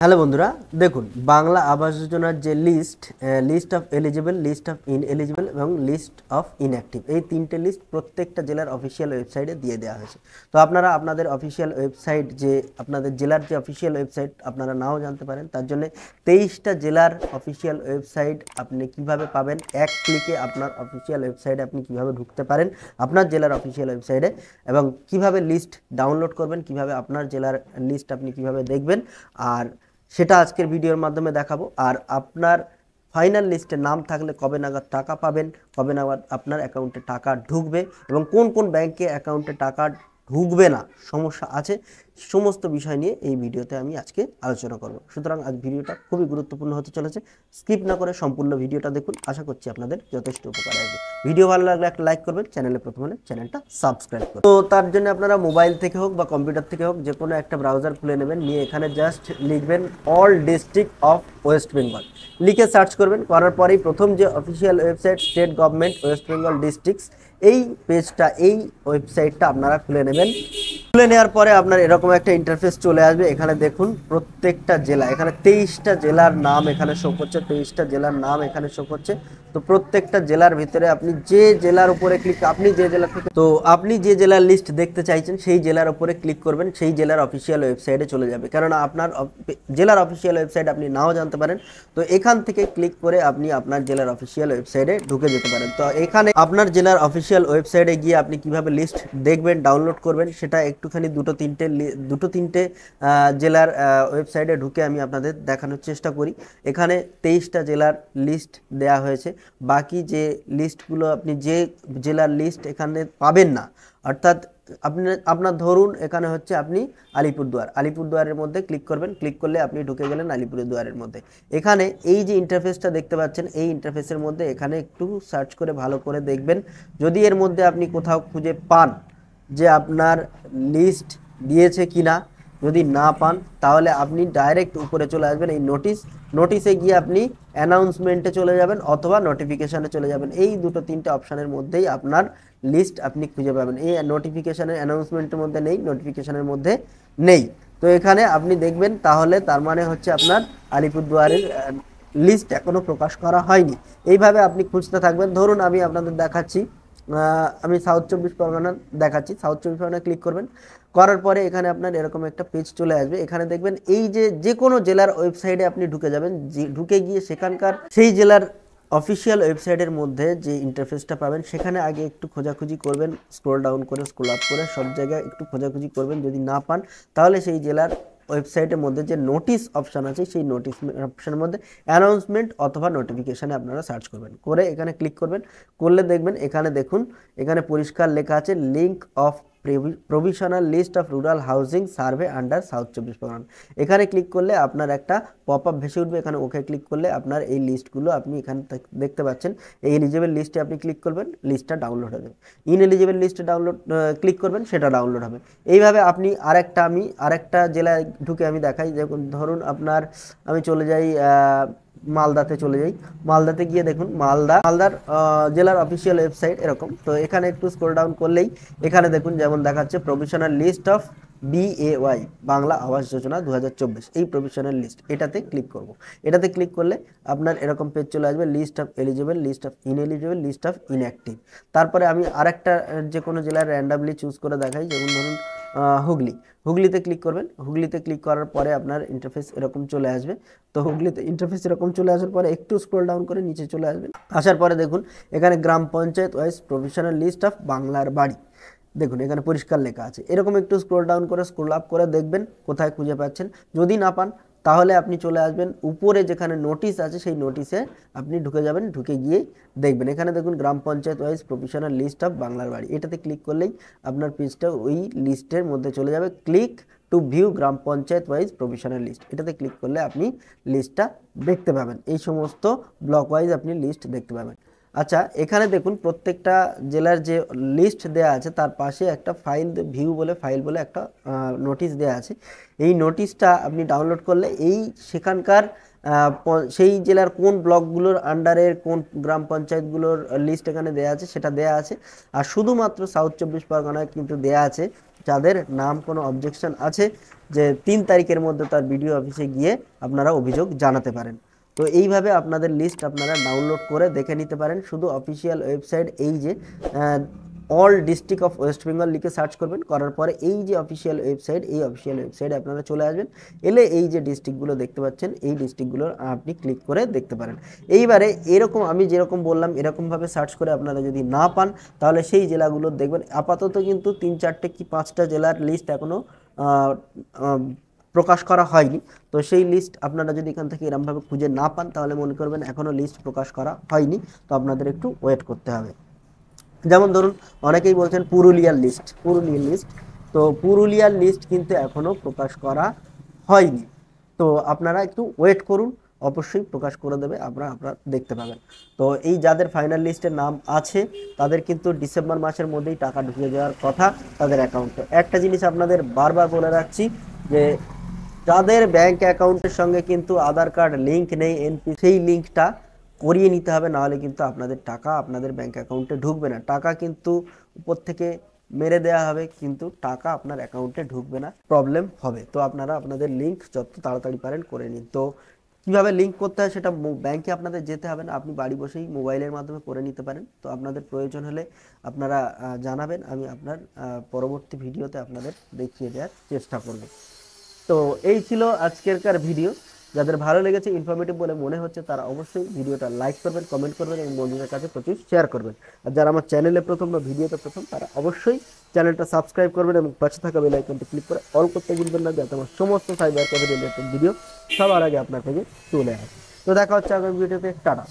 Hello বন্ধুরা, দেখুন বাংলা আবাস যোজনার যে list of eligible, list of ineligible এবং লিস্ট অফ ইনঅ্যাক্টিভ, এই তিনটে লিস্ট প্রত্যেকটা জেলার অফিসিয়াল ওয়েবসাইটে দিয়ে দেওয়া হয়েছে। তো আপনারা আপনাদের অফিসিয়াল ওয়েবসাইট, যে আপনাদের জেলার যে অফিসিয়াল ওয়েবসাইট আপনারা নাও জানতে পারেন, তার জন্য 23টা জেলার অফিসিয়াল ওয়েবসাইট আপনি কিভাবে পাবেন, এক ক্লিকে আপনার অফিসিয়াল ওয়েবসাইটে আপনি কিভাবে ঢুকতে পারেন আপনার জেলার অফিসিয়াল ওয়েবসাইটে, এবং কিভাবে লিস্ট ডাউনলোড করবেন, কিভাবে আপনার জেলার লিস্ট আপনি কিভাবে দেখবেন, আর সেটা আজকের ভিডিওর মাধ্যমে দেখাবো। আর আপনার ফাইনাল লিস্টে নাম থাকলে কবে নাগাদ টাকা পাবেন, কবে নাগাদ আপনার অ্যাকাউন্টে টাকা ঢুকবে, এবং কোন কোন ব্যাংকে অ্যাকাউন্টে টাকা ঢুকবে না, সমস্যা আছে, সমস্ত বিষয় নিয়ে এই ভিডিওতে আমি আজকে আলোচনা করব। সুতরাং আজ ভিডিওটা খুবই গুরুত্বপূর্ণ হতে চলেছে, স্কিপ না করে সম্পূর্ণ ভিডিওটা দেখুন। আশা করছি আপনাদের যথেষ্ট উপকার আসবে। ভিডিও ভালো লাগলে একটা লাইক করবেন, চ্যানেলে প্রথম হলে চ্যানেলটা সাবস্ক্রাইব করবেন। তো তার জন্য আপনারা মোবাইল থেকে হোক বা কম্পিউটার থেকে হোক, যে কোনো একটা ব্রাউজার খুলে নেবেন, নিয়ে এখানে জাস্ট লিখবেন all district of West Bengal, লিখে সার্চ করবেন। করার পরেই প্রথম যে official website state government West Bengal districts, এই পেজটা, এই ওয়েবসাইটটা আপনারা খুলে নেবেন। খুলে নেওয়ার পরে আপনার এরকম একটা ইন্টারফেস চলে আসবে। এখানে দেখুন প্রত্যেকটা জেলা, এখানে 23টা জেলার নাম এখানে শো করছে, 23টা জেলার নাম এখানে শো করছে। তো প্রত্যেকটা জেলার ভিতরে আপনি যে জেলার উপরে ক্লিক, আপনি যে জেলা থেকে, তো আপনি যে জেলার লিস্ট দেখতে চাইছেন সেই জেলার উপরে ক্লিক করবেন, সেই জেলার অফিসিয়াল ওয়েবসাইটে চলে যাবে। কেননা আপনার জেলার অফিসিয়াল ওয়েবসাইট আপনি নাও জানতে পারেন, তো এখান থেকে ক্লিক করে আপনি আপনার জেলার অফিসিয়াল ওয়েবসাইটে ঢুকে যেতে পারেন। তো এখানে আপনার জেলার অফিসিয়াল ওয়েবসাইটে গিয়ে আপনি কিভাবে লিস্ট দেখবেন, ডাউনলোড করবেন, সেটা একটুখানি দুটো তিনটে জেলার ওয়েবসাইটে ঢুকে আমি আপনাদের দেখানোর চেষ্টা করি। এখানে 23টা জেলার লিস্ট দেয়া হয়েছে। বাকি যে লিস্টগুলো, আপনি যে জেলার লিস্ট এখানে পাবেন না, অর্থাৎ আপনার ধরুন এখানে হচ্ছে আপনি আলিপুরদুয়ারের মধ্যে ক্লিক করবেন, ক্লিক করলে আপনি ঢুকে গেলেন আলিপুরদুয়ারের মধ্যে। এখানে এই যে ইন্টারফেসটা দেখতে পাচ্ছেন, এই ইন্টারফেসের মধ্যে এখানে একটু সার্চ করে ভালো করে দেখবেন। যদি এর মধ্যে আপনি কোথাও খুঁজে পান যে আপনার লিস্ট দিয়েছে কিনা, যদি না পান তাহলে আপনি ডাইরেক্ট উপরে চলে আসবেন, এই নোটিশে গিয়ে আপনি অ্যানাউন্সমেন্টে চলে যাবেন অথবা নোটিফিকেশানে চলে যাবেন। এই দুটো তিনটে অপশানের মধ্যেই আপনার লিস্ট আপনি খুঁজে পাবেন। এই নোটিফিকেশানের, অ্যানাউন্সমেন্টের মধ্যে নেই, নোটিফিকেশানের মধ্যে নেই। তো এখানে আপনি দেখবেন, তাহলে তার মানে হচ্ছে আপনার আলিপুরদুয়ারের লিস্ট এখনো প্রকাশ করা হয়নি। এইভাবে আপনি খুঁজতে থাকবেন। ধরুন আমি আপনাদের দেখাচ্ছি, আমি সাউথ চব্বিশ পরগনা দেখাচ্ছি। সাউথ চব্বিশ পরগনা ক্লিক করবেন, করার পরে এখানে আপনার এরকম একটা পেজ চলে আসবে। এখানে দেখবেন এই যে কোনো জেলার ওয়েবসাইটে আপনি ঢুকে যাবেন, ঢুকে গিয়ে সেখানকার সেই জেলার অফিসিয়াল ওয়েবসাইটের মধ্যে যে ইন্টারফেসটা পাবেন, সেখানে আগে একটু খোঁজাখুঁজি করবেন, স্ক্রল ডাউন করে, স্ক্রল আপ করে সব জায়গায় একটু খোঁজাখুঁজি করবেন। যদি না পান তাহলে সেই জেলার ওয়েবসাইটের মধ্যে যে নোটিশ অপশান আছে, সেই নোটিশ অপশানের মধ্যে অ্যানাউন্সমেন্ট অথবা নোটিফিকেশানে আপনারা সার্চ করবেন, করে এখানে ক্লিক করবেন। করলে দেখবেন এখানে দেখুন, এখানে পরিষ্কার লেখা আছে link of provisional list of rural housing survey under south Chabbish Pargana. এখানে ক্লিক করলে আপনার একটা পপ আপ ভেসে উঠবে। এখানে ওকে ক্লিক করলে আপনার এই লিস্টগুলো আপনি এখানে দেখতে পাচ্ছেন। এই এলিজিবল লিস্টে আপনি ক্লিক করবেন, লিস্টটা ডাউনলোড হবে। ইনএলিজিবল লিস্টে ক্লিক করবেন, সেটা ডাউনলোড হবে। এইভাবে আপনি আরেকটা জেলায় ঢুকে আমি দেখাই। যেমন ধরুন আমি চলে যাই মালদাতে, মালদাতে গিয়ে দেখুন মালদার জেলার অফিসিয়াল ওয়েবসাইট এরকম। তো এখানে একটু স্ক্রল ডাউন করলেই এখানে দেখুন যেমন দেখাচ্ছে provisional list of BAY, Bangla Awas Yojana 2024, এই প্রভিশনাল লিস্ট, এটাতে ক্লিক করব। এটাতে ক্লিক করলে আপনার এরকম পেজ চলে আসবে, list of eligible, list of ineligible, list of inactive. তারপরে আমি আরেকটা যে কোনো জেলার র্যান্ডামলি চুজ করে দেখাই। যেমন ধরুন হুগলিতে ক্লিক করবেন। হুগলিতে ক্লিক করার পরে আপনার ইন্টারফেস এরকম চলে আসবে। তো হুগলিতে ইন্টারফেস এরকম চলে আসার পরে একটু স্ক্রল ডাউন করে নিচে চলে আসবেন। আসার পরে দেখুন এখানে গ্রাম panchayat wise provisional list of বাংলার বাড়ি, দেখুন এখানে পরিষ্কার লেখা আছে। এরকম একটু স্ক্রল ডাউন করে, স্ক্রল আপ করে দেখবেন কোথায় খুঁজে পাচ্ছেন। যদি না পান তাহলে আপনি চলে আসবেন উপরে যেখানে নোটিশ আছে, সেই নোটিশে আপনি ঢুকে যাবেন। ঢুকে গিয়ে দেখবেন এখানে দেখুন গ্রাম panchayat wise provisional list of বাংলার বাড়ি, এটাতে ক্লিক করলেই আপনার পেজটা ওই লিস্টের মধ্যে চলে যাবে। Click to view gram panchayat wise provisional list, এটাতে ক্লিক করলে আপনি লিস্টটা দেখতে পাবেন। এই সমস্ত ব্লক ওয়াইজ আপনি লিস্ট দেখতে পাবেন। আচ্ছা, এখানে দেখুন প্রত্যেকটা জেলার যে লিস্ট দেয়া আছে তার পাশে একটা ফাইল বলে একটা নোটিশ দেয়া আছে। এই নোটিশটা আপনি ডাউনলোড করলে সেখানকার সেই জেলার কোন ব্লকগুলোর আন্ডারের কোন গ্রাম পঞ্চায়েতগুলোর লিস্ট এখানে দেয়া আছে, সেটা দেয়া আছে। আর শুধুমাত্র সাউথ চব্বিশ পরগনায় কিন্তু দেয়া আছে যাদের নাম কোনো অবজেকশন আছে যে 3 তারিখের মধ্যে তার বিডিও অফিসে গিয়ে আপনারা অভিযোগ জানাতে পারেন। তো এইভাবে আপনাদের লিস্ট আপনারা ডাউনলোড করে দেখে নিতে পারেন। শুধু অফিসিয়াল ওয়েবসাইট এই যে all district of West Bengal লিখে সার্চ করবেন, করার পরে এই যে অফিসিয়াল ওয়েবসাইট, এই অফিসিয়াল ওয়েবসাইটে আপনারা চলে আসবেন। এলে এই যে ডিস্ট্রিক্টগুলো দেখতে পাচ্ছেন, এই ডিস্ট্রিক্টগুলো আপনি ক্লিক করে দেখতে পারেন। এইবারে এরকম আমি যেরকম বললাম এরকমভাবে সার্চ করে আপনারা যদি না পান, তাহলে সেই জেলাগুলো দেখবেন। আপাতত কিন্তু 3-4টে কি 5টা জেলার লিস্ট এখনও প্রকাশ করা হয়নি। তো সেই লিস্ট আপনারা যদি এখান থেকে এরমভাবে খুঁজে না পান, তাহলে মনে করবেন এখনও লিস্ট প্রকাশ করা হয়নি, তো আপনাদের একটু ওয়েট করতে হবে। যেমন ধরুন অনেকেই বলছেন পুরুলিয়ার লিস্ট, তো পুরুলিয়ার লিস্ট কিন্তু এখনও প্রকাশ করা হয়নি। তো আপনারা একটু ওয়েট করুন, অবশ্যই প্রকাশ করে দেবে, আপনারা দেখতে পাবেন। তো এই যাদের ফাইনাল লিস্টের নাম আছে তাদের কিন্তু ডিসেম্বর মাসের মধ্যেই টাকা ঢুকে যাওয়ার কথা তাদের অ্যাকাউন্টে। একটা জিনিস আপনাদের বারবার বলে রাখছি যে যাদের ব্যাংক অ্যাকাউন্টের সঙ্গে কিন্তু আধার কার্ড লিঙ্ক নেই, এনপি, সেই লিঙ্কটা করিয়ে নিতে হবে, নাহলে কিন্তু আপনাদের টাকা আপনাদের ব্যাংক অ্যাকাউন্টে ঢুকবে না। টাকা কিন্তু উপর থেকে মেরে দেওয়া হবে, কিন্তু টাকা আপনার অ্যাকাউন্টে ঢুকবে না, প্রবলেম হবে। তো আপনারা আপনাদের লিঙ্ক যত তাড়াতাড়ি পারেন করে নিন। তো কীভাবে লিঙ্ক করতে হয় সেটা ব্যাংকে আপনাদের যেতে হবে না, আপনি বাড়ি বসেই মোবাইলের মাধ্যমে করে নিতে পারেন। তো আপনাদের প্রয়োজন হলে আপনারা জানাবেন, আমি আপনার পরবর্তী ভিডিওতে আপনাদের দেখিয়ে দেওয়ার চেষ্টা করব। তো এই ছিল আজকেরকার ভিডিও। যাদের ভালো লেগেছে, ইনফরমেটিভ বলে মনে হচ্ছে, তারা অবশ্যই ভিডিওটা লাইক করবেন, কমেন্ট করবেন এবং বন্ধুদের কাছে প্রচুর শেয়ার করবেন। আর যারা আমার চ্যানেলে প্রথম বা ভিডিওতে প্রথম, তারা অবশ্যই চ্যানেলটা সাবস্ক্রাইব করবেন এবং পাশে থাকা বেল আইকনটি ক্লিক করে অল করতে ভুলবেন না, যাতে আমার সমস্ত সাইবার ক্যাফে রিলেটেড ভিডিও সবার আগে আপনার কাছে চলে আসে। তো দেখা হচ্ছে আগামী ভিডিওতে। টাটা।